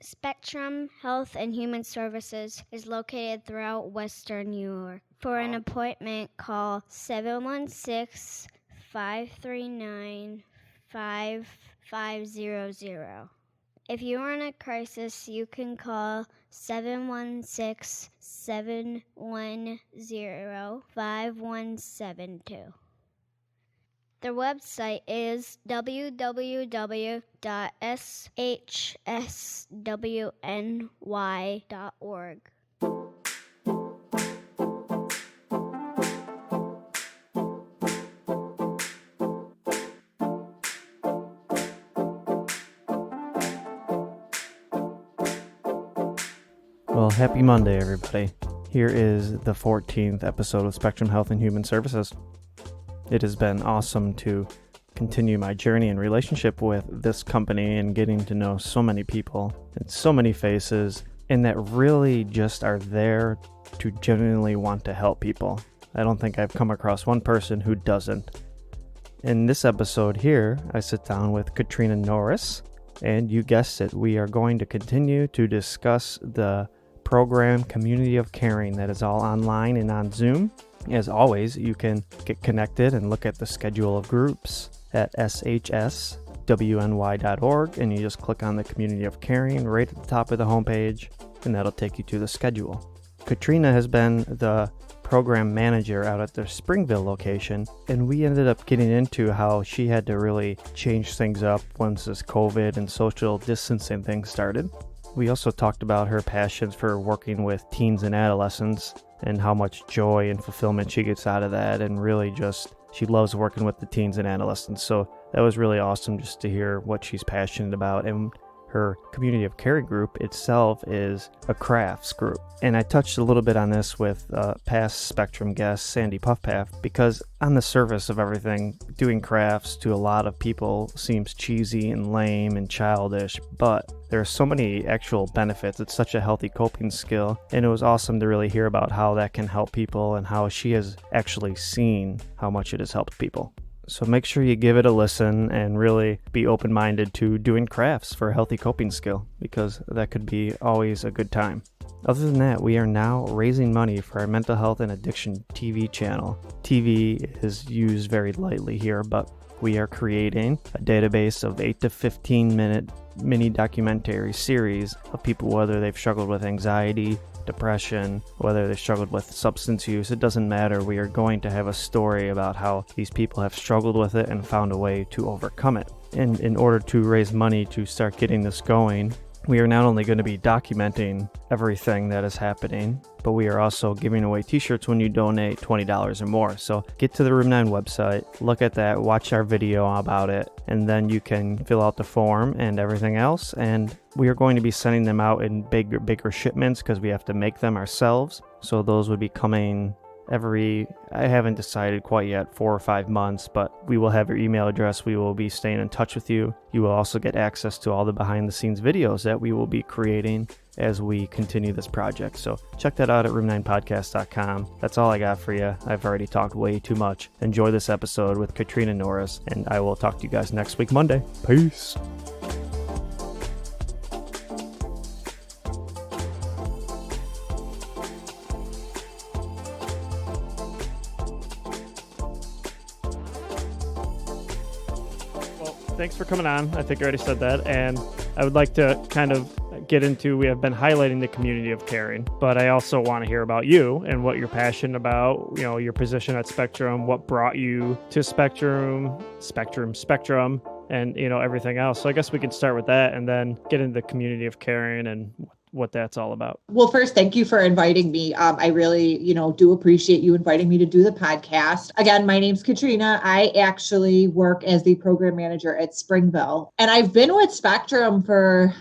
Spectrum Health and Human Services is located throughout Western New York. For an appointment, call 716-539-5500. If you are in a crisis, you can call 716-710-5172. Their website is www.shswny.org. Well, happy Monday, everybody. Here is the 14th episode of Spectrum Health and Human Services. It has been awesome to continue my journey and relationship with this company and getting to know so many people and so many faces, and that really just are there to genuinely want to help people. I don't think I've come across one person who doesn't. In this episode here, I sit down with Katrina Norris, and you guessed it, we are going to continue to discuss the program Community of Caring that is all online and on Zoom. As always, you can get connected and look at the schedule of groups at shswny.org, and you just click on the Community of Caring right at the top of the homepage, and that'll take you to the schedule. Katrina has been the program manager out at the Springville location, and we ended up getting into how she had to really change things up once this COVID and social distancing thing started. We also talked about her passions for working with teens and adolescents and how much joy and fulfillment she gets out of that, and really just she loves working with the teens and adolescents. So that was really awesome just to hear what she's passionate about. And her Community of Caring group itself is a crafts group. And I touched a little bit on this with past Spectrum guest Sandy Puffpath, because on the surface of everything, doing crafts to a lot of people seems cheesy and lame and childish, but there are so many actual benefits. It's such a healthy coping skill, and it was awesome to really hear about how that can help people and how she has actually seen how much it has helped people. So make sure you give it a listen and really be open-minded to doing crafts for a healthy coping skill, because that could be always a good time. Other than that, we are now raising money for our mental health and addiction TV channel. TV is used very lightly here, but we are creating a database of 8 to 15 minute mini documentary series of people, whether they've struggled with anxiety, depression, whether they struggled with substance use, it doesn't matter. We are going to have a story about how these people have struggled with it and found a way to overcome it. And in order to raise money to start getting this going, we are not only going to be documenting everything that is happening, but we are also giving away t-shirts when you donate $20 or more. So get to the Room 9 website, look at that, watch our video about it, and then you can fill out the form and everything else. And we are going to be sending them out in bigger shipments because we have to make them ourselves. So those would be coming I haven't decided quite yet, 4 or 5 months, but we will have your email address. We will be staying in touch with you. You will also get access to all the behind the scenes videos that we will be creating as we continue this project. So check that out at room9podcast.com. That's all I got for you. I've already talked way too much. Enjoy this episode with Katrina Norris, and I will talk to you guys next week, Monday. Peace. Thanks for coming on. I think I already said that. And I would like to kind of get into, we have been highlighting the Community of Caring, but I also want to hear about you and what you're passionate about, you know, your position at Spectrum, what brought you to Spectrum, and, you know, everything else. So I guess we can start with that and then get into the Community of Caring and what that's all about. Well, first, thank you for inviting me. I really, do appreciate you inviting me to do the podcast. Again, my name's Katrina. I actually work as the program manager at Springville, and I've been with Spectrum for,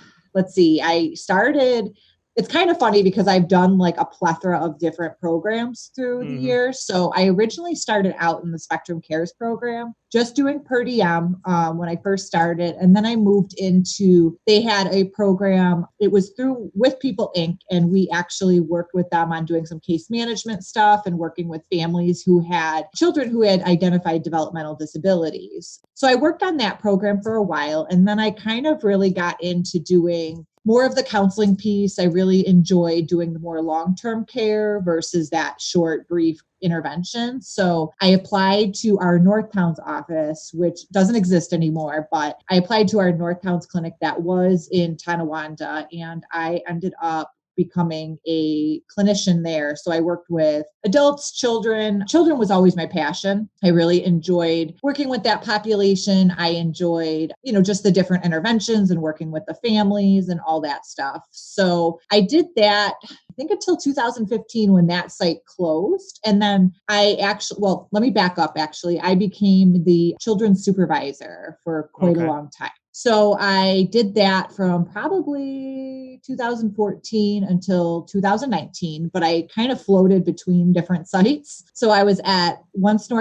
it's kind of funny because I've done like a plethora of different programs through the years. So I originally started out in the Spectrum Cares program, just doing per diem when I first started. And then I moved into, they had a program, it was through With People Inc. And we actually worked with them on doing some case management stuff and working with families who had children who had identified developmental disabilities. So I worked on that program for a while. And then I kind of really got into doing more of the counseling piece. I really enjoy doing the more long-term care versus that short, brief intervention. So I applied to our North Towns office, which doesn't exist anymore, but I applied to our North Towns clinic that was in Tonawanda, and I ended up becoming a clinician there. So I worked with adults, children. Children was always my passion. I really enjoyed working with that population. I enjoyed, just the different interventions and working with the families and all that stuff. So I did that, I think, until 2015 when that site closed. And then let me back up actually. I became the children's supervisor for quite a long time. So I did that from probably 2014 until 2019, but I kind of floated between different sites. So I was at once the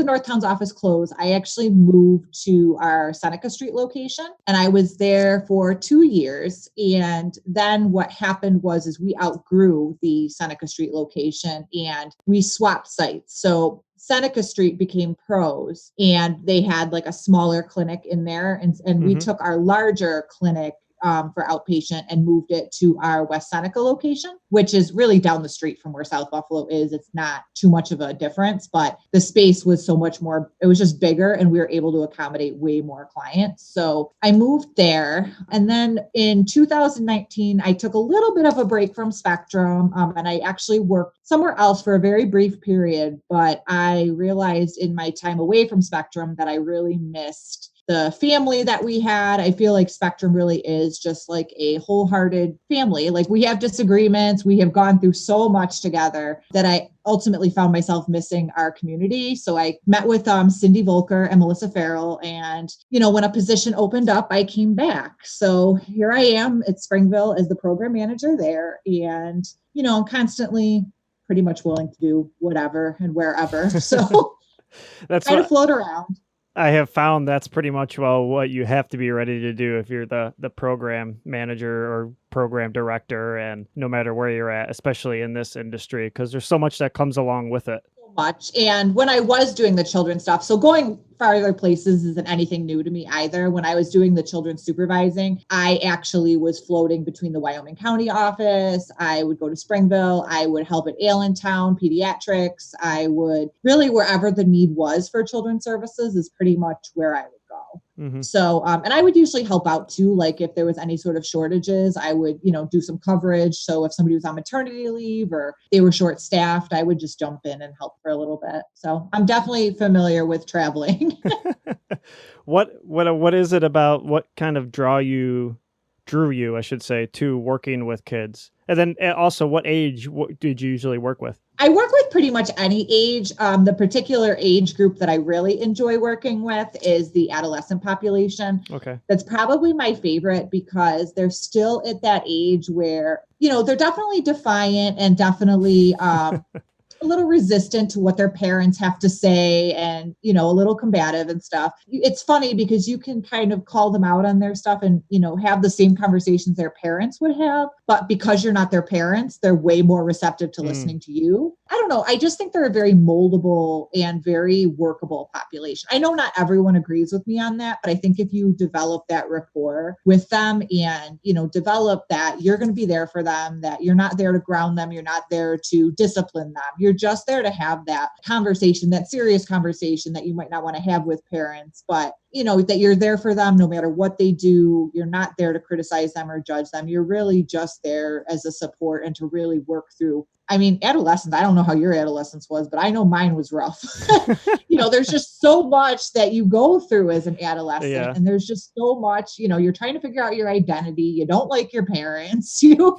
North Towns office closed, I actually moved to our Seneca Street location, and I was there for 2 years. And then what happened is we outgrew the Seneca Street location and we swapped sites. So Seneca Street became Pros, and they had like a smaller clinic in there. And we took our larger clinic for outpatient and moved it to our West Seneca location, which is really down the street from where South Buffalo is. It's not too much of a difference, but the space was so much more, it was just bigger, and we were able to accommodate way more clients. So I moved there. And then in 2019, I took a little bit of a break from Spectrum, and I actually worked somewhere else for a very brief period. But I realized in my time away from Spectrum that I really missed the family that we had. I feel like Spectrum really is just like a wholehearted family. Like, we have disagreements. We have gone through so much together that I ultimately found myself missing our community. So I met with Cindy Volker and Melissa Farrell. And, when a position opened up, I came back. So here I am at Springville as the program manager there. And, I'm constantly pretty much willing to do whatever and wherever. So that's kind of float around. I have found that's pretty much what you have to be ready to do if you're the program manager or program director, and no matter where you're at, especially in this industry, because there's so much that comes along with it. Much. And when I was doing the children's stuff, so going farther places isn't anything new to me either. When I was doing the children's supervising, I actually was floating between the Wyoming County office. I would go to Springville. I would help at Allentown Pediatrics. I would really, wherever the need was for children's services is pretty much where I would go. So, and I would usually help out too. Like if there was any sort of shortages, I would, do some coverage. So if somebody was on maternity leave or they were short staffed, I would just jump in and help for a little bit. So I'm definitely familiar with traveling. What is it about, what kind of drew you, I should say, to working with kids? And then also, what age did you usually work with? I work with pretty much any age. The particular age group that I really enjoy working with is the adolescent population. Okay. That's probably my favorite because they're still at that age where, they're definitely defiant and definitely a little resistant to what their parents have to say and, a little combative and stuff. It's funny because you can kind of call them out on their stuff and, have the same conversations their parents would have. But because you're not their parents, they're way more receptive to listening to you. I don't know. I just think they're a very moldable and very workable population. I know not everyone agrees with me on that, but I think if you develop that rapport with them and, develop that, you're going to be there for them, that you're not there to ground them. You're not there to discipline them. You're just there to have that conversation, that serious conversation that you might not want to have with parents, but that you're there for them no matter what they do. You're not there to criticize them or judge them. You're really just there as a support and to really work through. I mean, adolescence, I don't know how your adolescence was, but I know mine was rough. There's just so much that you go through as an adolescent. Yeah. And there's just so much, you're trying to figure out your identity. You don't like your parents. You're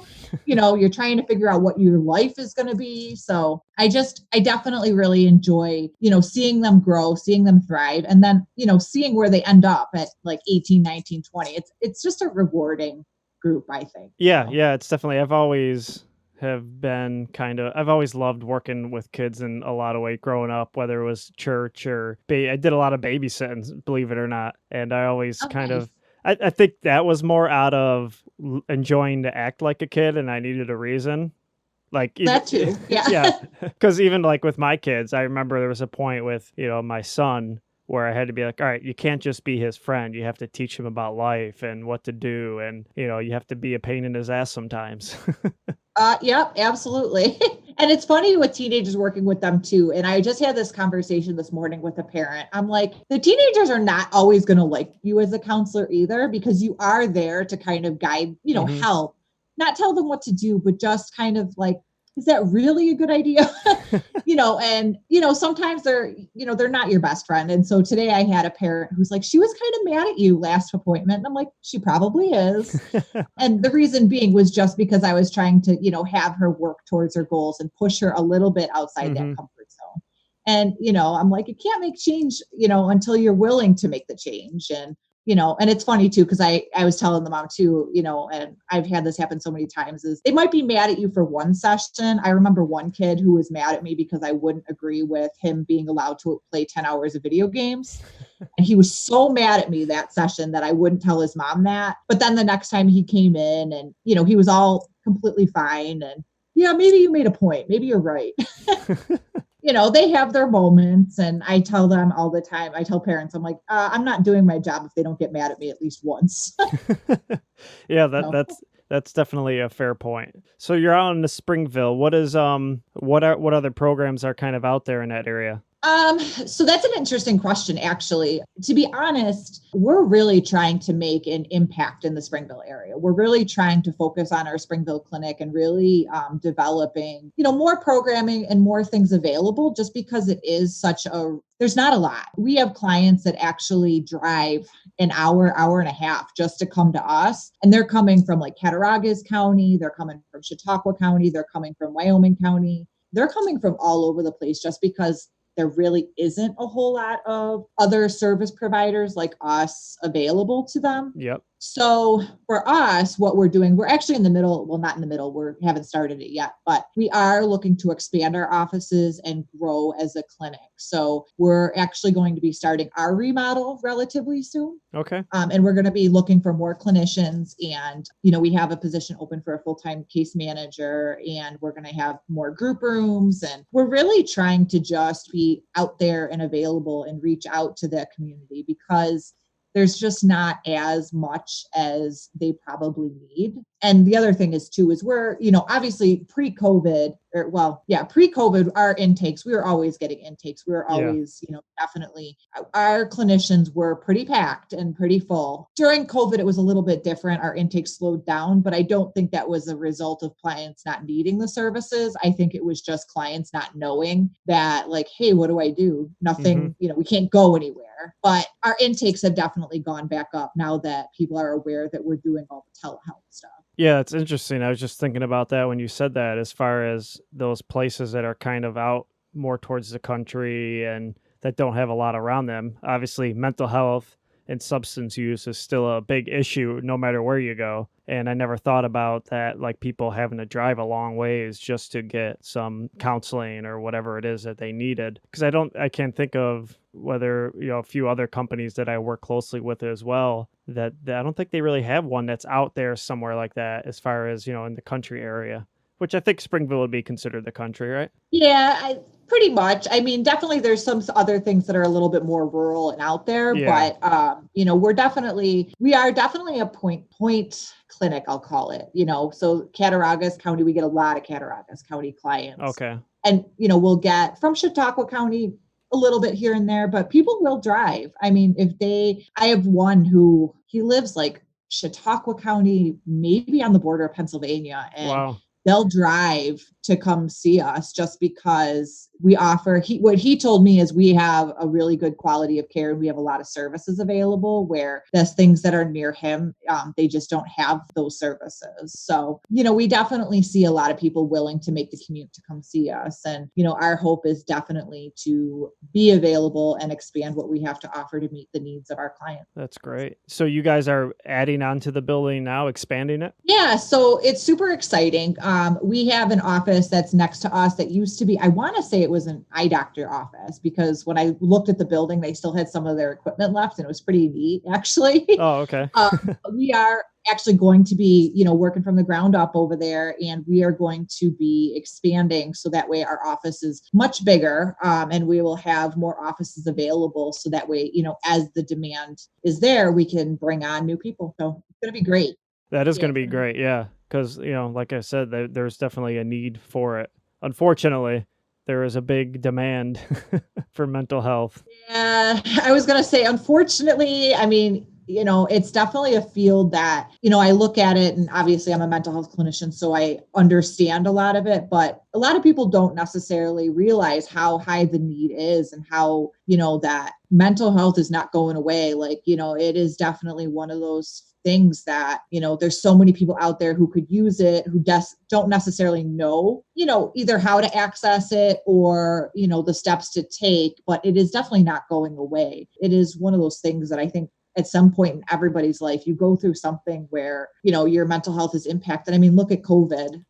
trying to figure out what your life is going to be. So I definitely really enjoy, seeing them grow, seeing them thrive, and then, seeing where they end up at like 18, 19, 20. It's just a rewarding group, I think. Yeah. Yeah. It's definitely, I've always loved working with kids in a lot of ways growing up, whether it was church or I did a lot of babysitting, believe it or not. And I always I think that was more out of enjoying to act like a kid, and I needed a reason. Like that too. Yeah. Yeah. Because even like with my kids, I remember there was a point with, my son where I had to be like, all right, you can't just be his friend. You have to teach him about life and what to do. And, you have to be a pain in his ass sometimes. Yep, absolutely. And it's funny with teenagers working with them too. And I just had this conversation this morning with a parent. I'm like, the teenagers are not always going to like you as a counselor either, because you are there to kind of guide, Mhm. help, not tell them what to do, but just kind of like, is that really a good idea? And sometimes they're not your best friend. And so today I had a parent who's like, she was kind of mad at you last appointment. And I'm like, she probably is. And the reason being was just because I was trying to, have her work towards her goals and push her a little bit outside that Mhm. comfort zone. And, I'm like, you can't make change, until you're willing to make the change. And it's funny too, because I was telling the mom too, and I've had this happen so many times, is they might be mad at you for one session. I remember one kid who was mad at me because I wouldn't agree with him being allowed to play 10 hours of video games. And he was so mad at me that session that I wouldn't tell his mom that. But then the next time he came in and, he was all completely fine. And yeah, maybe you made a point. Maybe you're right. They have their moments. And I tell them all the time, I tell parents, I'm like, I'm not doing my job if they don't get mad at me at least once. Yeah, So. that's definitely a fair point. So you're out in the Springville. What other programs are kind of out there in that area? So that's an interesting question, actually. To be honest, we're really trying to make an impact in the Springville area. We're really trying to focus on our Springville clinic and really developing, more programming and more things available, just because there's not a lot. We have clients that actually drive an hour and a half just to come to us. And they're coming from like Cattaraugus County, they're coming from Chautauqua County, they're coming from Wyoming County. They're coming from all over the place just because there really isn't a whole lot of other service providers like us available to them. Yep. So for us, what we're doing, we're actually in the middle. Well, not in the middle. We haven't started it yet, but we are looking to expand our offices and grow as a clinic. So we're actually going to be starting our remodel relatively soon. Okay. And we're going to be looking for more clinicians. And, we have a position open for a full-time case manager, and we're going to have more group rooms. And we're really trying to just be out there and available and reach out to the community, because there's just not as much as they probably need. And the other thing is too, is we're, obviously pre-COVID, our intakes, we were always getting intakes. We were Yeah. always, definitely, our clinicians were pretty packed and pretty full. During COVID, it was a little bit different. Our intake slowed down, but I don't think that was a result of clients not needing the services. I think it was just clients not knowing that, like, hey, what do I do? Nothing, we can't go anywhere. But our intakes have definitely gone back up now that people are aware that we're doing all the telehealth stuff. Yeah, it's interesting. I was just thinking about that when you said that, as far as those places that are kind of out more towards the country and that don't have a lot around them. Obviously, mental health and substance use is still a big issue no matter where you go. And I never thought about that, like people having to drive a long ways just to get some counseling or whatever it is that they needed. Because I can't think of whether, a few other companies that I work closely with as well, that I don't think they really have one that's out there somewhere like that, as far as, in the country area, which I think Springville would be considered the country, right? Yeah, pretty much. I mean, definitely there's some other things that are a little bit more rural and out there, Yeah. but we are definitely a point clinic, I'll call it. So Cattaraugus County, we get a lot of Cattaraugus County clients. Okay. And we'll get from Chautauqua County a little bit here and there, but people will drive. I mean, I have one who he lives like Chautauqua County, maybe on the border of Pennsylvania, and Wow. they'll drive to come see us just because we offer, what he told me is we have a really good quality of care and we have a lot of services available, where there's things that are near him. They just don't have those services. So, we definitely see a lot of people willing to make the commute to come see us. And, our hope is definitely to be available and expand what we have to offer to meet the needs of our clients. That's great. So you guys are adding on to the building now, expanding it? Yeah, so it's super exciting. We have an office that's next to us that used to be, I want to say it was an eye doctor office, because when I looked at the building, they still had some of their equipment left, and it was pretty neat, actually. Oh, okay. We are actually going to be, working from the ground up over there, and we are going to be expanding so that way our office is much bigger, and we will have more offices available so that way, as the demand is there, we can bring on new people. So it's going to be great. That is Yeah, going to be great. Yeah. Because, like I said, there's definitely a need for it. Unfortunately, there is a big demand for mental health. yeah, I was going to say, unfortunately, I mean, it's definitely a field that, I look at it, and obviously I'm a mental health clinician, so I understand a lot of it, but a lot of people don't necessarily realize how high the need is, and how, that mental health is not going away. Like, it is definitely one of those things that, there's so many people out there who could use it, who don't necessarily know, either how to access it or, the steps to take, but it is definitely not going away. It is one of those things that I think at some point in everybody's life, you go through something where, your mental health is impacted. I mean, look at COVID.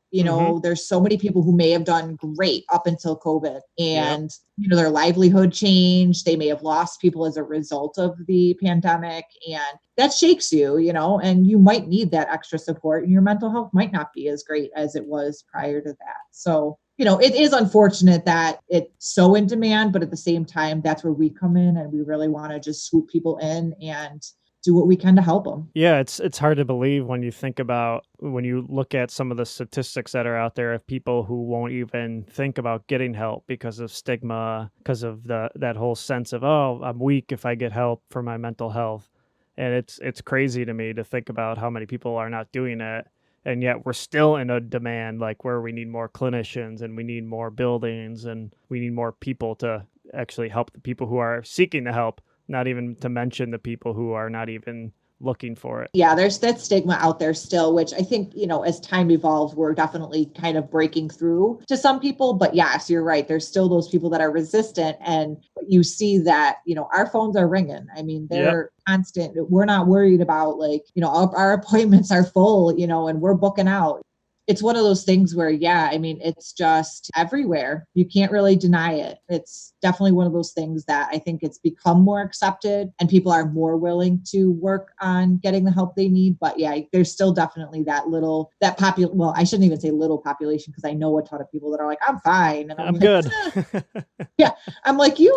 There's so many people who may have done great up until COVID, and, their livelihood changed. They may have lost people as a result of the pandemic, and that shakes you, and you might need that extra support, and your mental health might not be as great as it was prior to that. So, it is unfortunate that it's so in demand, but at the same time, that's where we come in, and we really want to just swoop people in and do what we can to help them. Yeah, it's hard to believe when you look at some of the statistics that are out there of people who won't even think about getting help because of stigma, because of that whole sense of, oh, I'm weak if I get help for my mental health. And it's crazy to me to think about how many people are not doing it. And yet we're still in a demand, like, where we need more clinicians and we need more buildings and we need more people to actually help the people who are seeking the help, not even to mention the people who are not even looking for it. Yeah, there's that stigma out there still, which I think, as time evolves, we're definitely kind of breaking through to some people. But yes, you're right. There's still those people that are resistant. And you see that, our phones are ringing. I mean, Yep. they're constant. We're not worried about, like, our appointments are full, and we're booking out. It's one of those things where, yeah, I mean, it's just everywhere. You can't really deny it. It's definitely one of those things that I think it's become more accepted, and people are more willing to work on getting the help they need. But yeah, there's still definitely well, I shouldn't even say little population, because I know a ton of people that are like, I'm fine. And I'm like, good. yeah. I'm like, it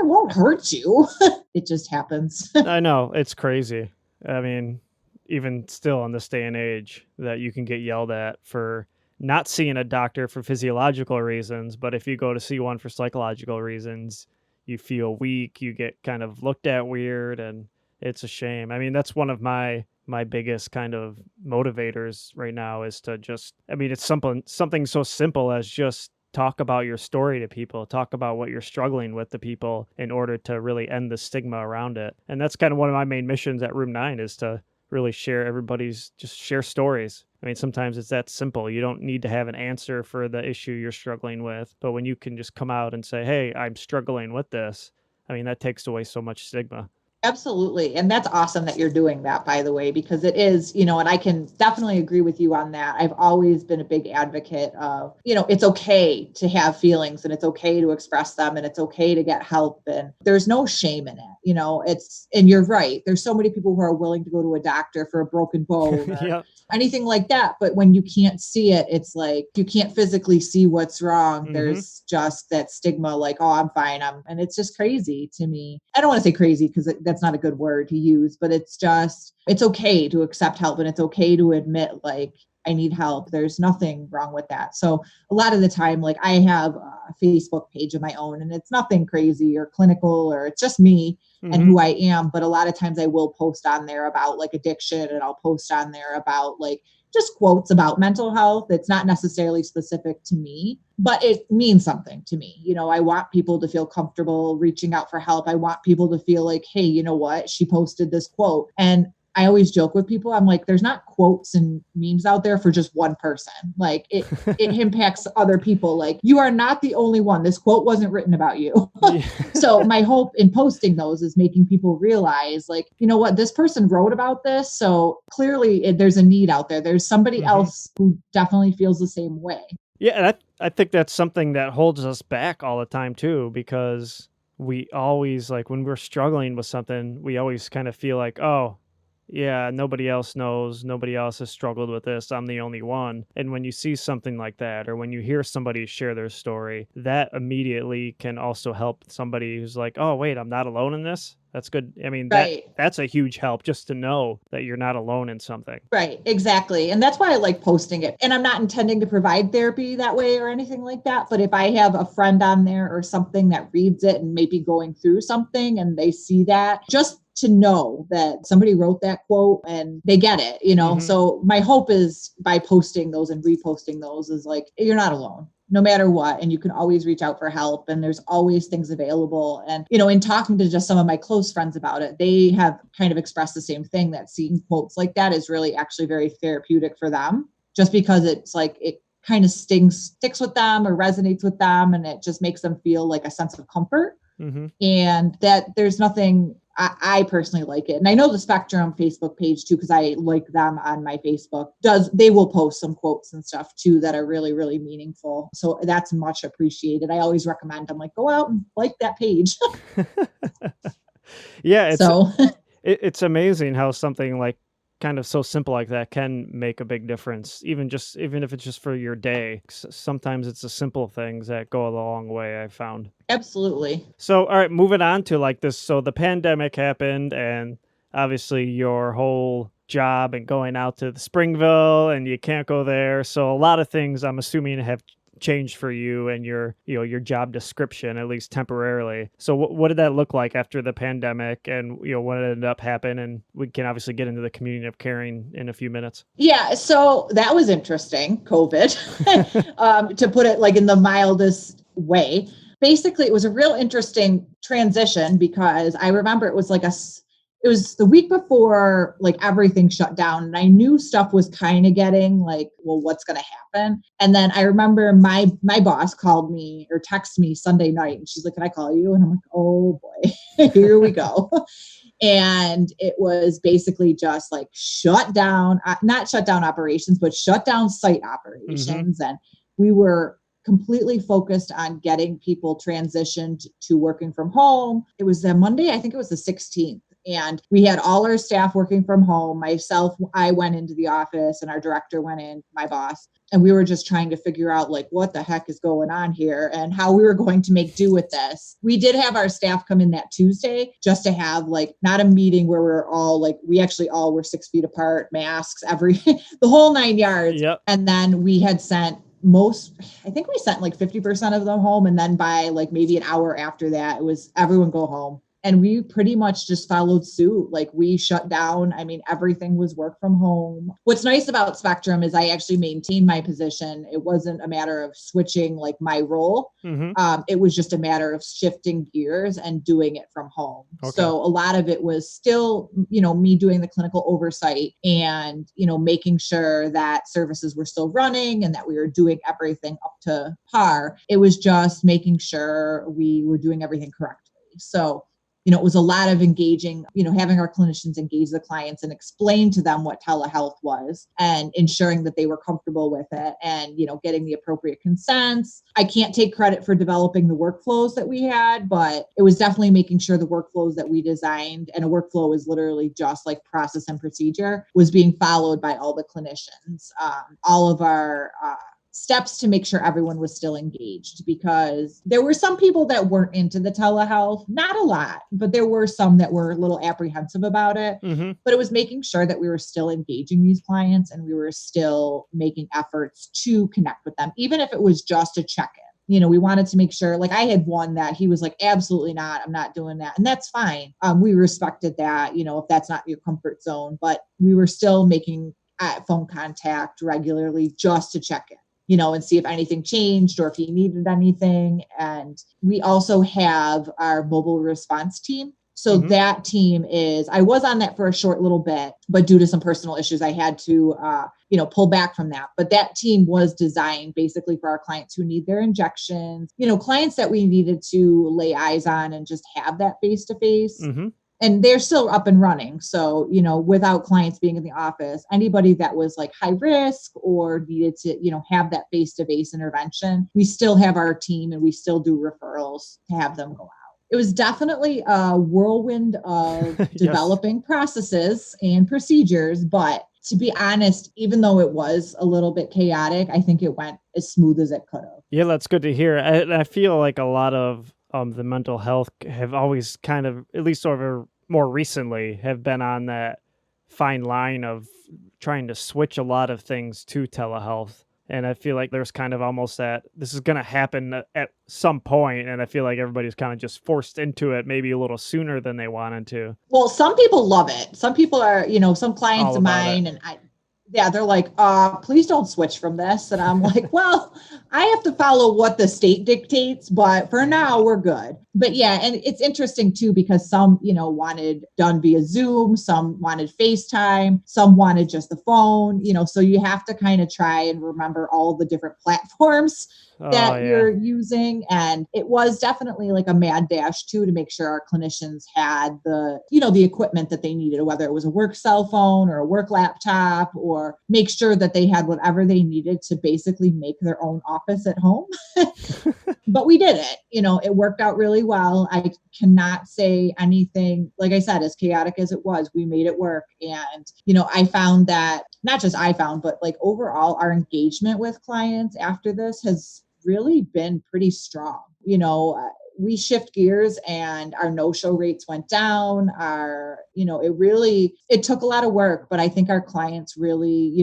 won't hurt you. It just happens. I know, it's crazy. I mean, even still in this day and age, that you can get yelled at for not seeing a doctor for physiological reasons, but if you go to see one for psychological reasons, you feel weak, you get kind of looked at weird, and it's a shame. I mean, that's one of my biggest kind of motivators right now, is to just, I mean, it's something so simple as just talk about your story to people, talk about what you're struggling with to people, in order to really end the stigma around it. And that's kind of one of my main missions at Room 9, is to really just share stories. I mean, sometimes it's that simple. You don't need to have an answer for the issue you're struggling with, but when you can just come out and say, hey, I'm struggling with this, I mean, that takes away so much stigma. Absolutely. And that's awesome that you're doing that, by the way, because it is, and I can definitely agree with you on that. I've always been a big advocate of, it's okay to have feelings, and it's okay to express them, and it's okay to get help. And there's no shame in it. And you're right. There's so many people who are willing to go to a doctor for a broken bone or Yep. anything like that. But when you can't see it, it's like you can't physically see what's wrong. Mhm. There's just that stigma, like, oh, I'm fine. And it's just crazy to me. I don't want to say crazy, because that's not a good word to use, but it's okay to accept help, and it's okay to admit, like, I need help. There's nothing wrong with that. So a lot of the time, like, I have a Facebook page of my own, and it's nothing crazy or clinical, or it's just me and who I am. But a lot of times I will post on there about, like, addiction, and I'll post on there about, like, just quotes about mental health. It's not necessarily specific to me, but it means something to me. I want people to feel comfortable reaching out for help. I want people to feel like, hey, you know what? She posted this quote. And I always joke with people. I'm like, there's not quotes and memes out there for just one person. Like, it impacts other people. Like, you are not the only one. This quote wasn't written about you. So my hope in posting those is making people realize, like, you know what, this person wrote about this. So clearly there's a need out there. There's somebody else who definitely feels the same way. Yeah, and I think that's something that holds us back all the time too, because we always, like, when we're struggling with something, we always kind of feel like, oh, yeah, nobody else knows, nobody else has struggled with this, I'm the only one. And when you see something like that, or when you hear somebody share their story, that immediately can also help somebody who's like, oh, wait, I'm not alone in this. That's good. I mean, Right. that's a huge help just to know that you're not alone in something. Right, exactly. And that's why I like posting it. And I'm not intending to provide therapy that way or anything like that. But if I have a friend on there or something that reads it and maybe going through something and they see that, just to know that somebody wrote that quote and they get it, you know? Mhm. So my hope is by posting those and reposting those is like, you're not alone no matter what. And you can always reach out for help and there's always things available. And, you know, in talking to just some of my close friends about it, they have kind of expressed the same thing, that seeing quotes like that is really actually very therapeutic for them, just because it's like, it kind of sticks with them or resonates with them. And it just makes them feel like a sense of comfort. Mhm. And that there's nothing, I personally like it. And I know the Spectrum Facebook page too, because I like them on my Facebook, they will post some quotes and stuff too that are really, really meaningful. So that's much appreciated. I always recommend them, like, go out and like that page. Yeah, So it's amazing how something like kind of so simple like that can make a big difference, even if it's just for your day. Sometimes it's the simple things that go a long way, I found. absolutely. So, all right, moving on to like this. So the pandemic happened, and obviously your whole job and going out to the Springville, and you can't go there. So a lot of things I'm assuming have changed for you and your job description, at least temporarily. So what did that look like after the pandemic, and what ended up happening? And we can obviously get into the community of caring in a few minutes. Yeah, so that was interesting, COVID, to put it like in the mildest way. Basically, it was a real interesting transition because I remember it was it was the week before like everything shut down, and I knew stuff was kind of getting like, well, what's going to happen? And then I remember my boss called me or texted me Sunday night, and she's like, "Can I call you?" And I'm like, "Oh boy, here we go." And it was basically just like shut down, not shut down operations, but shut down site Hmm. operations. And we were completely focused on getting people transitioned to working from home. It was a Monday, I think it was the 16th. And we had all our staff working from home. Myself, I went into the office and our director went in, my boss. And we were just trying to figure out like what the heck is going on here and how we were going to make do with this. We did have our staff come in that Tuesday just to have like not a meeting where we're all like, we actually all were 6 feet apart, masks, the whole 9 yards. Yep. And then we had sent I think we sent like 50% of them home. And then by like maybe an hour after that, it was everyone go home. And we pretty much just followed suit. Like we shut down. I mean, everything was work from home. What's nice about Spectrum is I actually maintained my position. It wasn't a matter of switching like my role. Hmm. It was just a matter of shifting gears and doing it from home. Okay. So a lot of it was still, me doing the clinical oversight and, making sure that services were still running and that we were doing everything up to par. It was just making sure we were doing everything correctly. So it was a lot of engaging, having our clinicians engage the clients and explain to them what telehealth was and ensuring that they were comfortable with it and, getting the appropriate consents. I can't take credit for developing the workflows that we had, but it was definitely making sure the workflows that we designed, and a workflow is literally just like process and procedure, was being followed by all the clinicians. All of our steps to make sure everyone was still engaged, because there were some people that weren't into the telehealth, not a lot, but there were some that were a little apprehensive about it. Hmm. But it was making sure that we were still engaging these clients and we were still making efforts to connect with them, even if it was just a check-in. We wanted to make sure, like I had one that he was like, absolutely not, I'm not doing that. And that's fine. We respected that, if that's not your comfort zone, but we were still making phone contact regularly just to check in, and see if anything changed or if he needed anything. And we also have our mobile response team. So that team I was on that for a short little bit, but due to some personal issues, I had to, pull back from that. But that team was designed basically for our clients who need their injections, clients that we needed to lay eyes on and just have that face-to-face. Hmm. And they're still up and running. So, without clients being in the office, anybody that was like high risk or needed to, have that face-to-face intervention, we still have our team and we still do referrals to have them go out. It was definitely a whirlwind of Yes. developing processes and procedures. But to be honest, even though it was a little bit chaotic, I think it went as smooth as it could have. Yeah, that's good to hear. I feel like a lot of the mental health have always kind of, at least over more recently, have been on that fine line of trying to switch a lot of things to telehealth. And I feel like there's kind of almost that this is going to happen at some point, and I feel like everybody's kind of just forced into it maybe a little sooner than they wanted to. Well, some people love it. Some people are, some clients All of about mine, it. and yeah, they're like, please don't switch from this. And I'm like, well, I have to follow what the state dictates, but for now we're good. But yeah, and it's interesting too, because some, wanted done via Zoom, some wanted FaceTime, some wanted just the phone, so you have to kind of try and remember all the different platforms Oh, that yeah. you're using. And it was definitely like a mad dash too, to make sure our clinicians had the equipment that they needed, whether it was a work cell phone or a work laptop, or make sure that they had whatever they needed to basically make their own office at home. But we did it. It worked out really well. I cannot say anything, like I said, as chaotic as it was, we made it work. And, I found that not just I found, but like overall, our engagement with clients after this has really been pretty strong. We shift gears and our no-show rates went down. It took a lot of work, but I think our clients really,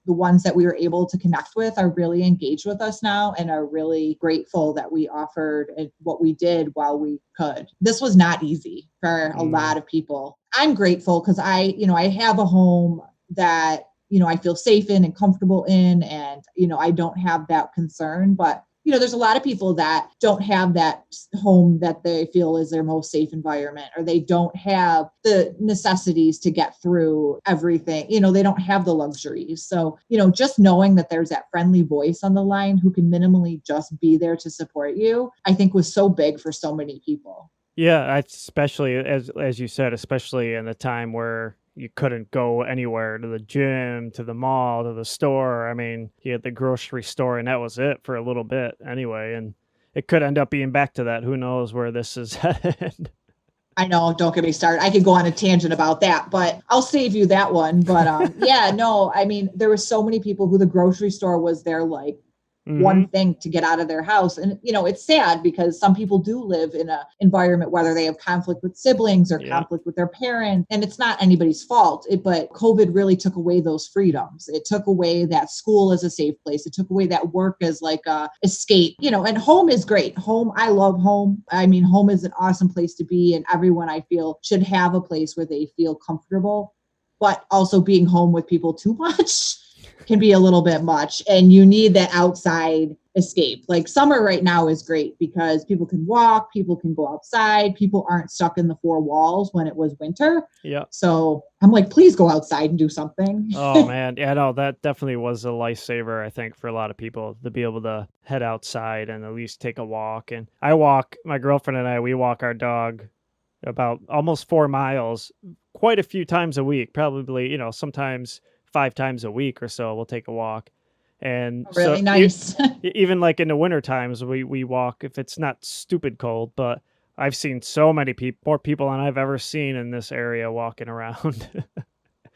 the ones that we were able to connect with are really engaged with us now and are really grateful that we offered what we did while we could. This was not easy for a lot of people. I'm grateful because I have a home that, I feel safe in and comfortable in, and, I don't have that concern. But there's a lot of people that don't have that home that they feel is their most safe environment, or they don't have the necessities to get through everything. They don't have the luxuries. So, just knowing that there's that friendly voice on the line who can minimally just be there to support you, I think was so big for so many people. Yeah, especially as you said, especially in a time where you couldn't go anywhere, to the gym, to the mall, to the store. I mean, you had the grocery store, and that was it for a little bit anyway. And it could end up being back to that. Who knows where this is headed? I know, don't get me started. I could go on a tangent about that, but I'll save you that one. But yeah, no, I mean, there were so many people who the grocery store was their like one thing to get out of their house. And, it's sad because some people do live in an environment, whether they have conflict with siblings or conflict with their parents, and it's not anybody's fault. But COVID really took away those freedoms. It took away that school as a safe place. It took away that work as like a escape, and home is great. Home, I love home. I mean, home is an awesome place to be, and everyone I feel should have a place where they feel comfortable. But also being home with people too much can be a little bit much, and you need that outside escape. Like summer right now is great because people can walk, people can go outside, people aren't stuck in the four walls when it was winter. Yeah. So I'm like, please go outside and do something. Oh man, yeah, no, that definitely was a lifesaver, I think, for a lot of people to be able to head outside and at least take a walk. And my girlfriend and we walk our dog about almost 4 miles quite a few times a week, probably, sometimes 5 times a week or so. We'll take a walk. And really nice. Even like in the winter times, we walk if it's not stupid cold. But I've seen so many more people than I've ever seen in this area walking around.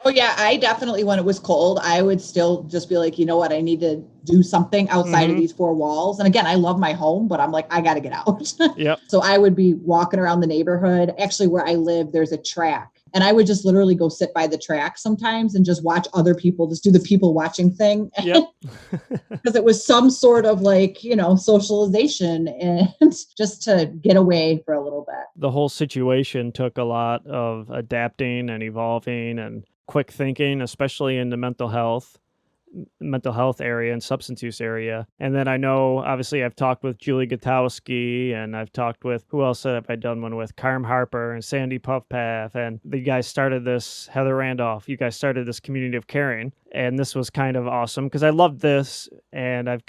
Oh yeah, I definitely, when it was cold, I would still just be like, you know what, I need to do something outside of these four walls. And again, I love my home, but I'm like, I got to get out. Yep. So I would be walking around the neighborhood. Actually, where I live, there's a track. And I would just literally go sit by the track sometimes and just watch other people, just do the people watching thing. Yep. Because it was some sort of like, socialization and just to get away for a little bit. The whole situation took a lot of adapting and evolving and quick thinking, especially in the mental health area and substance use area. And then I know, obviously, I've talked with Julie Gutowski, and I've talked with, who else have I done one with? Carm Harper and Sandy Puffpath. And you guys started this, Heather Randolph, you guys started this community of caring. And this was kind of awesome because I loved this. And I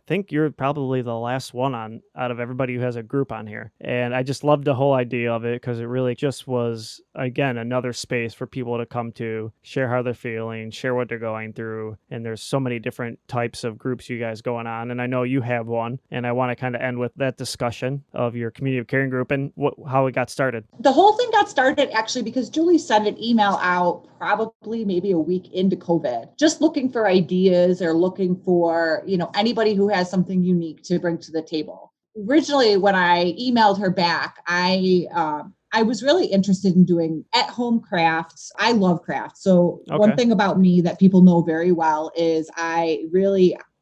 think you're probably the last one out of everybody who has a group on here. And I just loved the whole idea of it because it really just was, again, another space for people to come to, share how they're feeling, share what they're going through. And there's so many different types of groups you guys going on. And I know you have one. And I want to kind of end with that discussion of your community of caring group and how it got started. The whole thing got started actually because Julie sent an email out probably maybe a week into COVID, just looking for ideas or looking for, anybody who has something unique to bring to the table. Originally, when I emailed her back, I was really interested in doing at-home crafts. I love crafts. So One thing about me that people know very well is I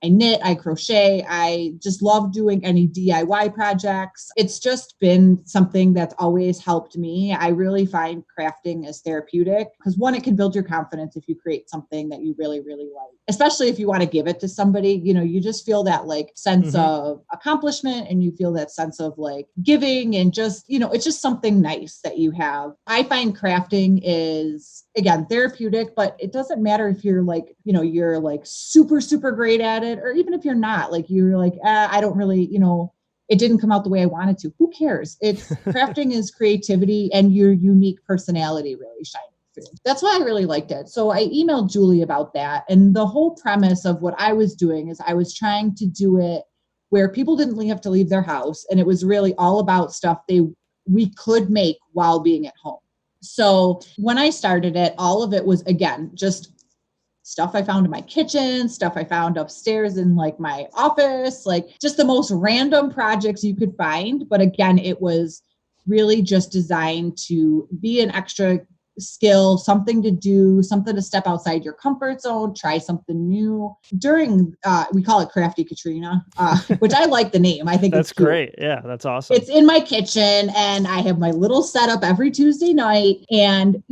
knit, I crochet. I just love doing any DIY projects. It's just been something that's always helped me. I really find crafting is therapeutic because one, it can build your confidence if you create something that you really, really like, especially if you want to give it to somebody, you just feel that like sense of accomplishment and you feel that sense of like giving and just, it's just something nice that you have. I find crafting is, again, therapeutic, but it doesn't matter if you're like, you're like super, super great at it, or even if you're not, like, you're like, I don't really, it didn't come out the way I wanted to. Who cares? It's crafting is creativity and your unique personality really shining through. That's why I really liked it. So I emailed Julie about that. And the whole premise of what I was doing is I was trying to do it where people didn't have to leave their house. And it was really all about stuff we could make while being at home. So when I started it, all of it was, again, just stuff I found in my kitchen, stuff I found upstairs in like my office, like just the most random projects you could find. But again, it was really just designed to be an extra skill, something to do, something to step outside your comfort zone, try something new. During, we call it Crafty Katrina, which I like the name. I think that's great. Yeah, that's awesome. It's in my kitchen and I have my little setup every Tuesday night. And,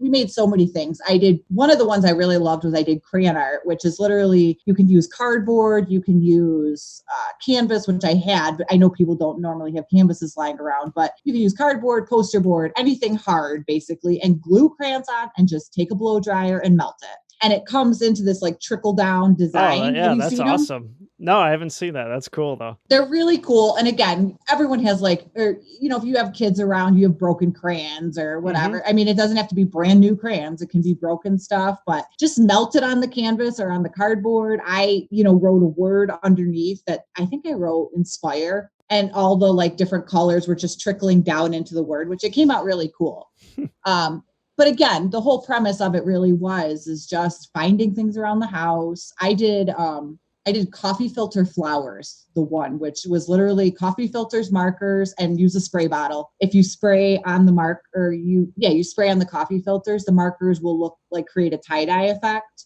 we made so many things. One of the ones I really loved was I did crayon art, which is literally, you can use cardboard, you can use canvas, which I had, but I know people don't normally have canvases lying around, but you can use cardboard, poster board, anything hard, basically, and glue crayons on and just take a blow dryer and melt it. And it comes into this like trickle down design. Oh, yeah, that's awesome. No, I haven't seen that. That's cool though. They're really cool. And again, everyone has like, or, if you have kids around, you have broken crayons or whatever. I mean, it doesn't have to be brand new crayons. It can be broken stuff, but just melt it on the canvas or on the cardboard. I, wrote a word underneath that I think I wrote inspire, and all the like different colors were just trickling down into the word, which it came out really cool. But again, the whole premise of it really is just finding things around the house. I did coffee filter flowers, the one, which was literally coffee filters, markers, and use a spray bottle. If you spray on the you spray on the coffee filters, the markers will look like create a tie-dye effect.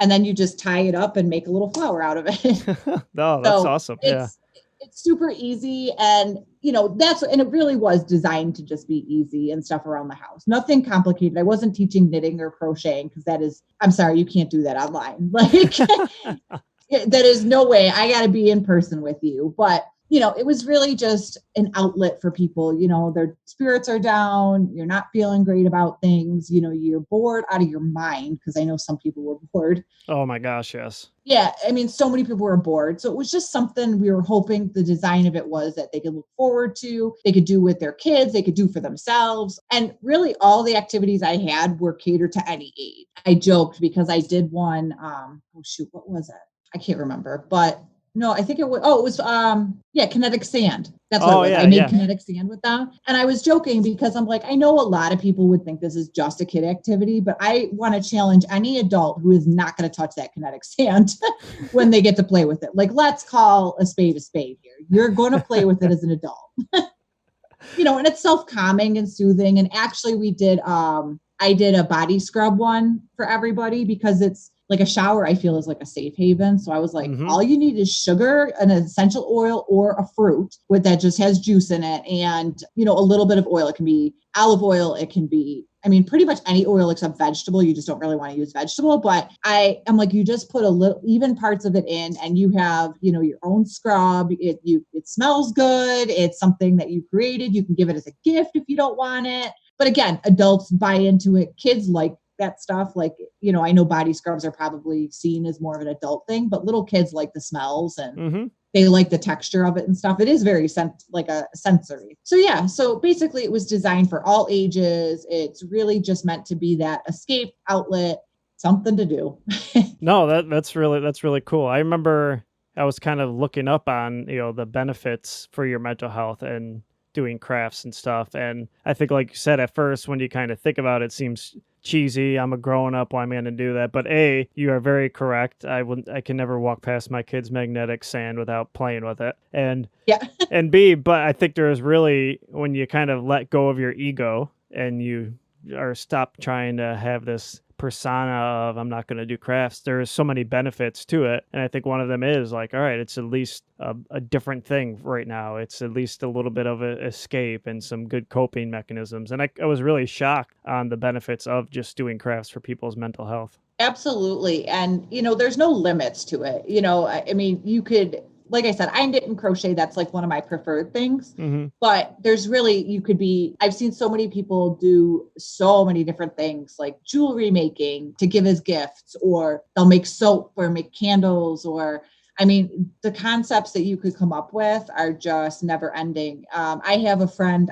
And then you just tie it up and make a little flower out of it. No, that's awesome. Yeah. It's super easy. And, and it really was designed to just be easy and stuff around the house. Nothing complicated. I wasn't teaching knitting or crocheting because I'm sorry, you can't do that online. Like that is no way. I got to be in person with you. But, it was really just an outlet for people. Their spirits are down. You're not feeling great about things. You're bored out of your mind because I know some people were bored. Oh my gosh, yes. Yeah, I mean, so many people were bored. So it was just something we were hoping the design of it was that they could look forward to, they could do with their kids, they could do for themselves. And really all the activities I had were catered to any age. I joked because I did one, what was it? I can't remember, but no, I think it was, kinetic sand. That's what it was. Yeah, I made kinetic sand with them. And I was joking because I'm like, I know a lot of people would think this is just a kid activity, but I want to challenge any adult who is not going to touch that kinetic sand when they get to play with it. Like, let's call a spade here. You're going to play with it as an adult. And it's self-calming and soothing. And actually I did a body scrub one for everybody because it's like a shower, I feel, is like a safe haven. So I was like, all you need is sugar, an essential oil, or a fruit that just has juice in it. And, a little bit of oil. It can be olive oil. It can be, pretty much any oil except vegetable. You just don't really want to use vegetable. But I'm like, you just put a little, even parts of it in, and you have, your own scrub. It smells good. It's something that you created. You can give it as a gift if you don't want it. But again, adults buy into it. Kids like that stuff. Like, I know body scrubs are probably seen as more of an adult thing, but little kids like the smells and they like the texture of it and stuff. It is very like a sensory. So yeah, so basically it was designed for all ages. It's really just meant to be that escape outlet. something to do. No, that's really cool. I remember I was kind of looking up on, the benefits for your mental health and doing crafts and stuff. And I think, like you said, at first, when you kind of think about it, it seems cheesy. I'm a grown up. Why am I going to do that? But A, you are very correct. I can never walk past my kid's magnetic sand without playing with it. Yeah. And B, but I think there's really, when you kind of let go of your ego and you or stop trying to have this persona of I'm not going to do crafts, there's so many benefits to it. And I think one of them is like, all right, it's at least a different thing right now. It's at least a little bit of an escape and some good coping mechanisms. And I was really shocked on the benefits of just doing crafts for people's mental health. Absolutely. And, there's no limits to it. I mean, you could, like I said, I knit and crochet. That's like one of my preferred things. Mm-hmm. But there's really, I've seen so many people do so many different things like jewelry making to give as gifts, or they'll make soap or make candles, or I mean, the concepts that you could come up with are just never ending. I have a friend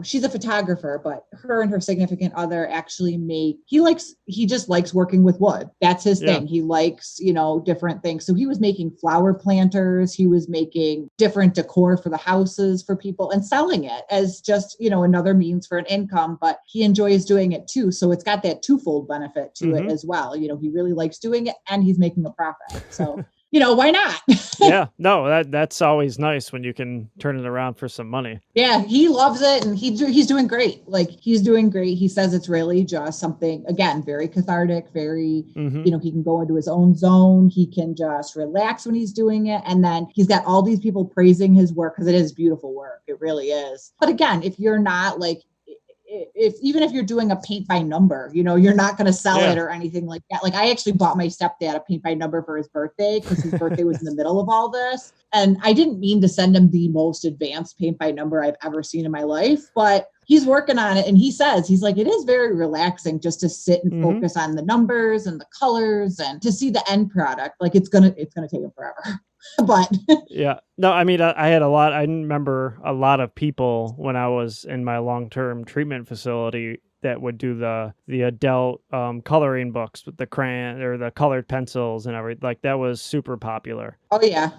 she's a photographer, but her and her significant other actually he just likes working with wood. That's his thing. He likes, different things. So he was making flower planters. He was making different decor for the houses for people and selling it as just, another means for an income, but he enjoys doing it too. So it's got that twofold benefit to it as well. He really likes doing it and he's making a profit. So why not? Yeah, no, that's always nice when you can turn it around for some money. Yeah, he loves it and he's doing great. Like he's doing great. He says it's really just something, again, very cathartic, very, he can go into his own zone. He can just relax when he's doing it. And then he's got all these people praising his work because it is beautiful work. It really is. But again, if you're not like, even if you're doing a paint by number, you're not going to sell it or anything like that. Like I actually bought my stepdad a paint by number for his birthday because his birthday was in the middle of all this. And I didn't mean to send him the most advanced paint by number I've ever seen in my life, but he's working on it. And he's like, it is very relaxing just to sit and focus on the numbers and the colors and to see the end product. Like it's going to take him forever. But yeah, no, I mean, I remember a lot of people when I was in my long-term treatment facility that would do the adult coloring books with the crayon or the colored pencils and everything. Like that was super popular. Oh yeah.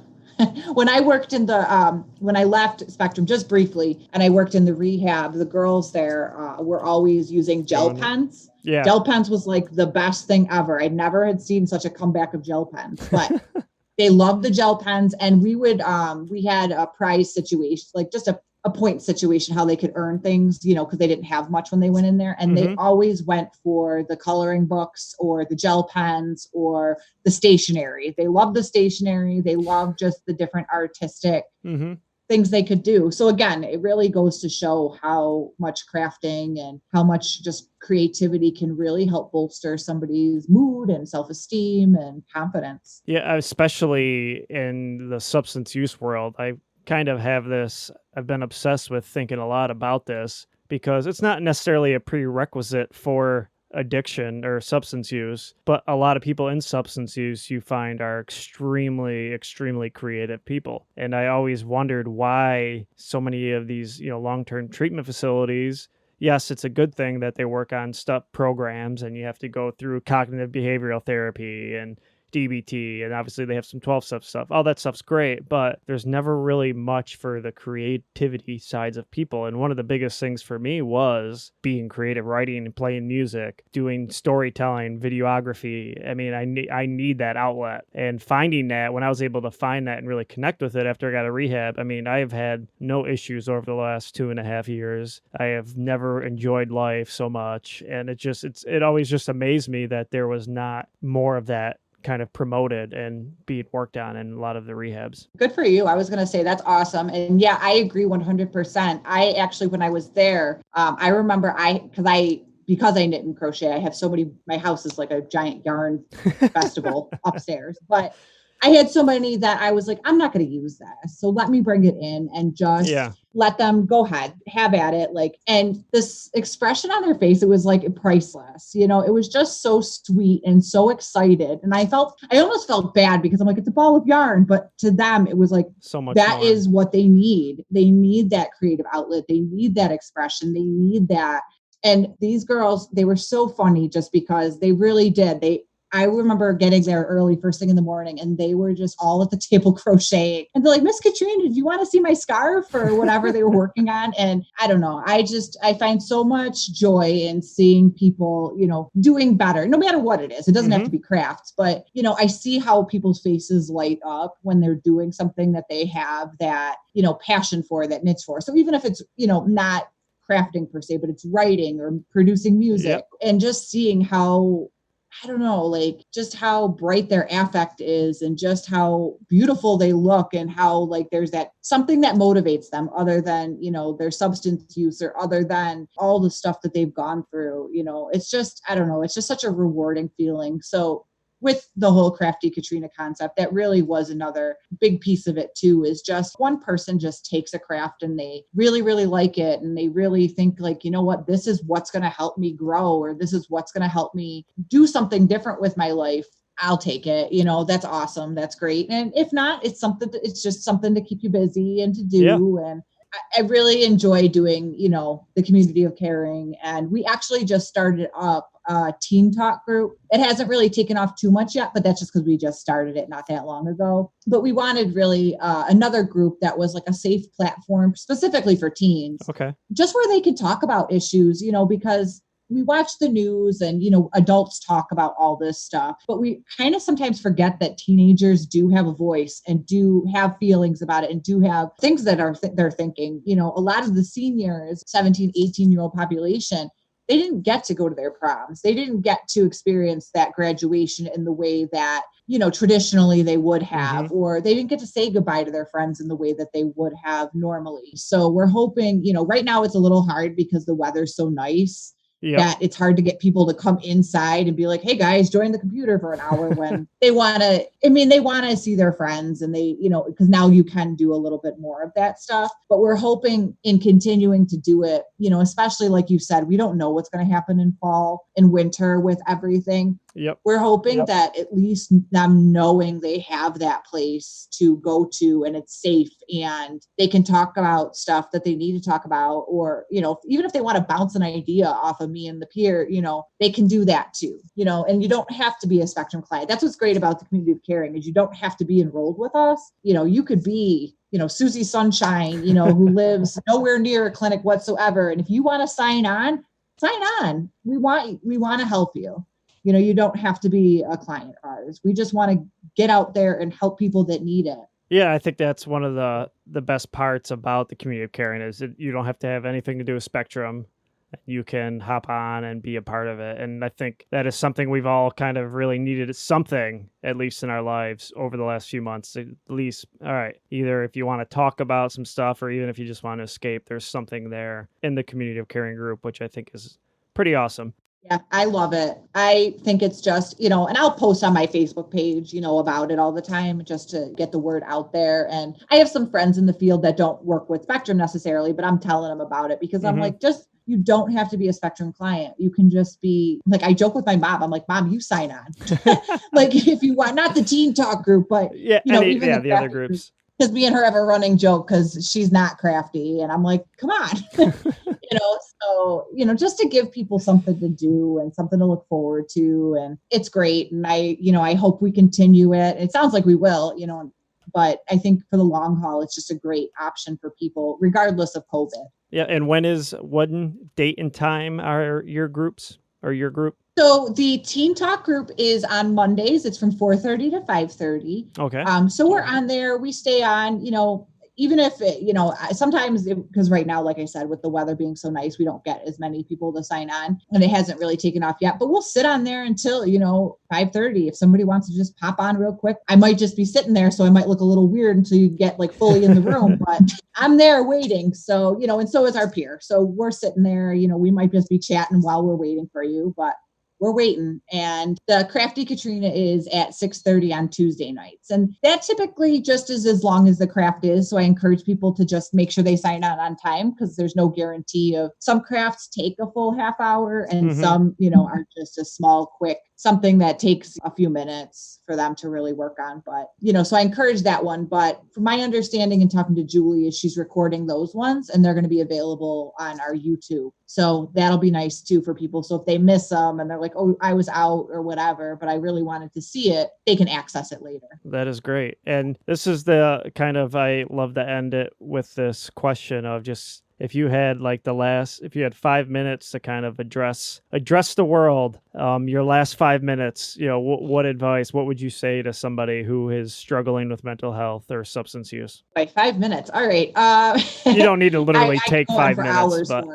When I worked in when I left Spectrum just briefly and I worked in the rehab, the girls there were always using gel pens. Yeah. Gel pens was like the best thing ever. I never had seen such a comeback of gel pens, but they loved the gel pens. And we had a prize situation, like just a point situation, how they could earn things, because they didn't have much when they went in there. And they always went for the coloring books or the gel pens or the stationery. They loved the stationery. They loved just the different artistic things they could do. So again, it really goes to show how much crafting and how much just creativity can really help bolster somebody's mood and self-esteem and confidence. Yeah, especially in the substance use world. I kind of I've been obsessed with thinking a lot about this because it's not necessarily a prerequisite for addiction or substance use, but a lot of people in substance use you find are extremely, extremely creative people. And I always wondered why so many of these, long-term treatment facilities, yes, it's a good thing that they work on programs and you have to go through cognitive behavioral therapy and DBT, and obviously they have some 12-step stuff. All that stuff's great, but there's never really much for the creativity sides of people. And one of the biggest things for me was being creative, writing and playing music, doing storytelling, videography. I mean, I need that outlet. And finding that, when I was able to find that and really connect with it after I got a rehab, I mean, I have had no issues over the last 2.5 years. I have never enjoyed life so much. And it always just amazed me that there was not more of that kind of promoted and being worked on in a lot of the rehabs. Good for you. I was going to say that's awesome. And yeah, I agree 100%. I actually, when I was there, I remember because I knit and crochet, I have so many, my house is like a giant yarn festival upstairs, but I had so many that I was like, I'm not going to use that. So let me bring it in and just let them go ahead, have at it. Like, and this expression on their face, it was like priceless. It was just so sweet and so excited. And I almost felt bad because I'm like, it's a ball of yarn, but to them, it was like, so much that more. is what they need. They need that creative outlet. They need that expression. They need that And these girls, they were so funny just because they really did. I remember getting there early first thing in the morning and they were just all at the table crocheting. And they're like, Miss Katrina, do you want to see my scarf or whatever they were working on? And I don't know. I find so much joy in seeing people, doing better, no matter what it is. It doesn't have to be crafts, but, I see how people's faces light up when they're doing something that they have that, passion for, that knits for. So even if it's, not crafting per se, but it's writing or producing music and just seeing how, I don't know, like just how bright their affect is and just how beautiful they look and how like there's that something that motivates them other than, their substance use or other than all the stuff that they've gone through. It's just, I don't know, it's just such a rewarding feeling. So with the whole Crafty Katrina concept, that really was another big piece of it too, is just one person just takes a craft and they really, really like it. And they really think like, you know what, this is what's going to help me grow, or this is what's going to help me do something different with my life. I'll take it. That's awesome. That's great. And if not, it's just something to keep you busy and to do. Yeah. And I really enjoy doing, the community of caring. And we actually just started up a teen talk group. It hasn't really taken off too much yet, but that's just because we just started it not that long ago. But we wanted really another group that was like a safe platform specifically for teens. Okay. Just where they could talk about issues, because we watch the news and, adults talk about all this stuff, but we kind of sometimes forget that teenagers do have a voice and do have feelings about it and do have things that they're thinking. A lot of the seniors, 17, 18-year-old population, they didn't get to go to their proms. They didn't get to experience that graduation in the way that, traditionally they would have, or they didn't get to say goodbye to their friends in the way that they would have normally. So we're hoping, right now it's a little hard because the weather's so nice. That it's hard to get people to come inside and be like, hey guys, join the computer for an hour when they want to see their friends and they, because now you can do a little bit more of that stuff. But we're hoping in continuing to do it, especially like you said, we don't know what's going to happen in fall and winter with everything. We're hoping that at least them knowing they have that place to go to and it's safe and they can talk about stuff that they need to talk about, or, even if they want to bounce an idea off of me and the peer, they can do that too, and you don't have to be a Spectrum client. That's what's great about the community of caring is you don't have to be enrolled with us. You could be, Susie Sunshine, who lives nowhere near a clinic whatsoever. And if you want to sign on. We want to help you. You don't have to be a client of ours. We just want to get out there and help people that need it. Yeah, I think that's one of the best parts about the community of caring is that you don't have to have anything to do with Spectrum. You can hop on and be a part of it. And I think that is something we've all kind of really needed something, at least in our lives over the last few months. At least, all right, either if you want to talk about some stuff or even if you just want to escape, there's something there in the community of caring group, which I think is pretty awesome. Yeah, I love it. I think it's just, and I'll post on my Facebook page, about it all the time just to get the word out there. And I have some friends in the field that don't work with Spectrum necessarily, but I'm telling them about it because I'm like, you don't have to be a Spectrum client. You can just be like, I joke with my mom. I'm like, Mom, you sign on. Like if you want, not the teen talk group, but even the other groups. Because me and her have a running joke because she's not crafty. And I'm like, come on, so, just to give people something to do and something to look forward to. And it's great. And I hope we continue it. It sounds like we will, but I think for the long haul, it's just a great option for people, regardless of COVID. Yeah. And what date and time are your groups or your group? So the Teen Talk group is on Mondays. It's from 4:30 to 5:30. Okay. So we're on there. We stay on, even if sometimes because right now, like I said, with the weather being so nice, we don't get as many people to sign on and it hasn't really taken off yet, but we'll sit on there until, 5:30. If somebody wants to just pop on real quick, I might just be sitting there. So I might look a little weird until you get like fully in the room, but I'm there waiting. So, and so is our peer. So we're sitting there, we might just be chatting while we're waiting for you, but we're waiting. And the Crafty Katrina is at 6:30 on Tuesday nights. And that typically just is as long as the craft is. So I encourage people to just make sure they sign on time because there's no guarantee of some crafts take a full half hour and some, are just a small, quick something that takes a few minutes for them to really work on. But, so I encourage that one. But from my understanding and talking to Julie is she's recording those ones and they're going to be available on our YouTube. So that'll be nice too for people. So if they miss them and they're like, oh, I was out or whatever, but I really wanted to see it, they can access it later. That is great. And this is the kind of, I love to end it with this question of just, if you had if you had 5 minutes to kind of address the world, your last 5 minutes, what advice, what would you say to somebody who is struggling with mental health or substance use? By 5 minutes. All right. You don't need to literally take 5 minutes, but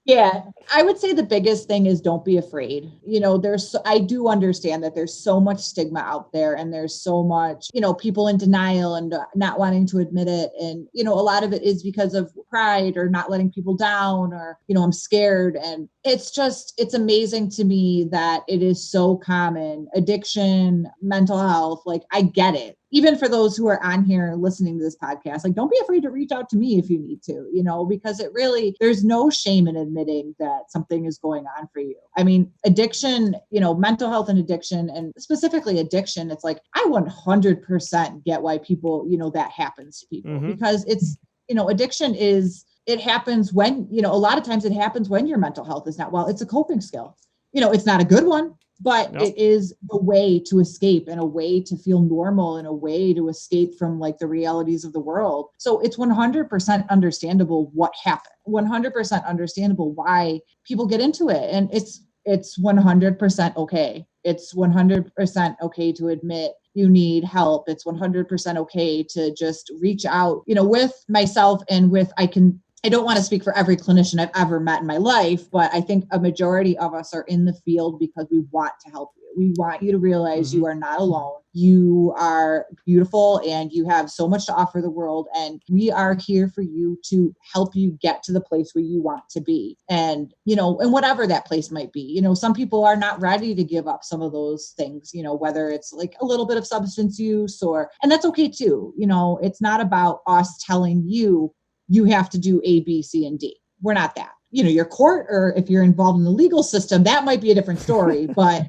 yeah, I would say the biggest thing is don't be afraid. I do understand that there's so much stigma out there and there's so much, people in denial and not wanting to admit it. And, a lot of it is because of pride or not letting people down or, I'm scared. And it's amazing to me that it is so common. Addiction, mental health, I get it. Even for those who are on here listening to this podcast, don't be afraid to reach out to me if you need to, because there's no shame in admitting that something is going on for you. I mean, addiction, mental health and addiction, and specifically addiction, it's I 100% get why people, that happens to people because it's, addiction it happens when, a lot of times it happens when your mental health is not well. It's a coping skill. It's not a good one. But It is a way to escape and a way to feel normal and a way to escape from the realities of the world. So it's 100% understandable what happened, 100% understandable why people get into it. And it's 100% okay. It's 100% okay to admit you need help. It's 100% okay to just reach out, with myself and I don't want to speak for every clinician I've ever met in my life, but I think a majority of us are in the field because we want to help you. We want you to realize you are not alone. You are beautiful and you have so much to offer the world. And we are here for you to help you get to the place where you want to be. And, and whatever that place might be, some people are not ready to give up some of those things, whether it's a little bit of substance use and that's okay too. It's not about us telling you have to do A, B, C, and D. We're not that. Your court, or if you're involved in the legal system, that might be a different story. But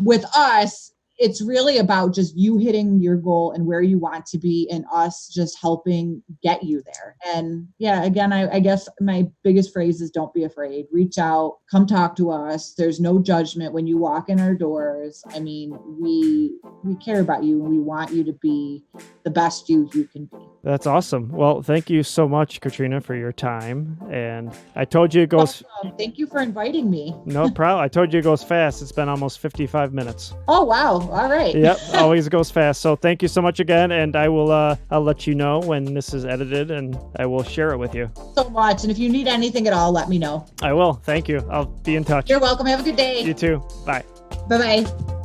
with us, it's really about just you hitting your goal and where you want to be and us just helping get you there. And yeah, again, I guess my biggest phrase is don't be afraid. Reach out, come talk to us. There's no judgment when you walk in our doors. I mean, we care about you and we want you to be the best you can be. That's awesome. Well, thank you so much, Katrina, for your time. And I told you it goes... Thank you for inviting me. No problem. I told you it goes fast. It's been almost 55 minutes. Oh, wow. All right. Yep. Always goes fast. So thank you so much again. And I will, I'll let you know when this is edited and I will share it with you. So much. And if you need anything at all, let me know. I will. Thank you. I'll be in touch. You're welcome. Have a good day. You too. Bye. Bye-bye.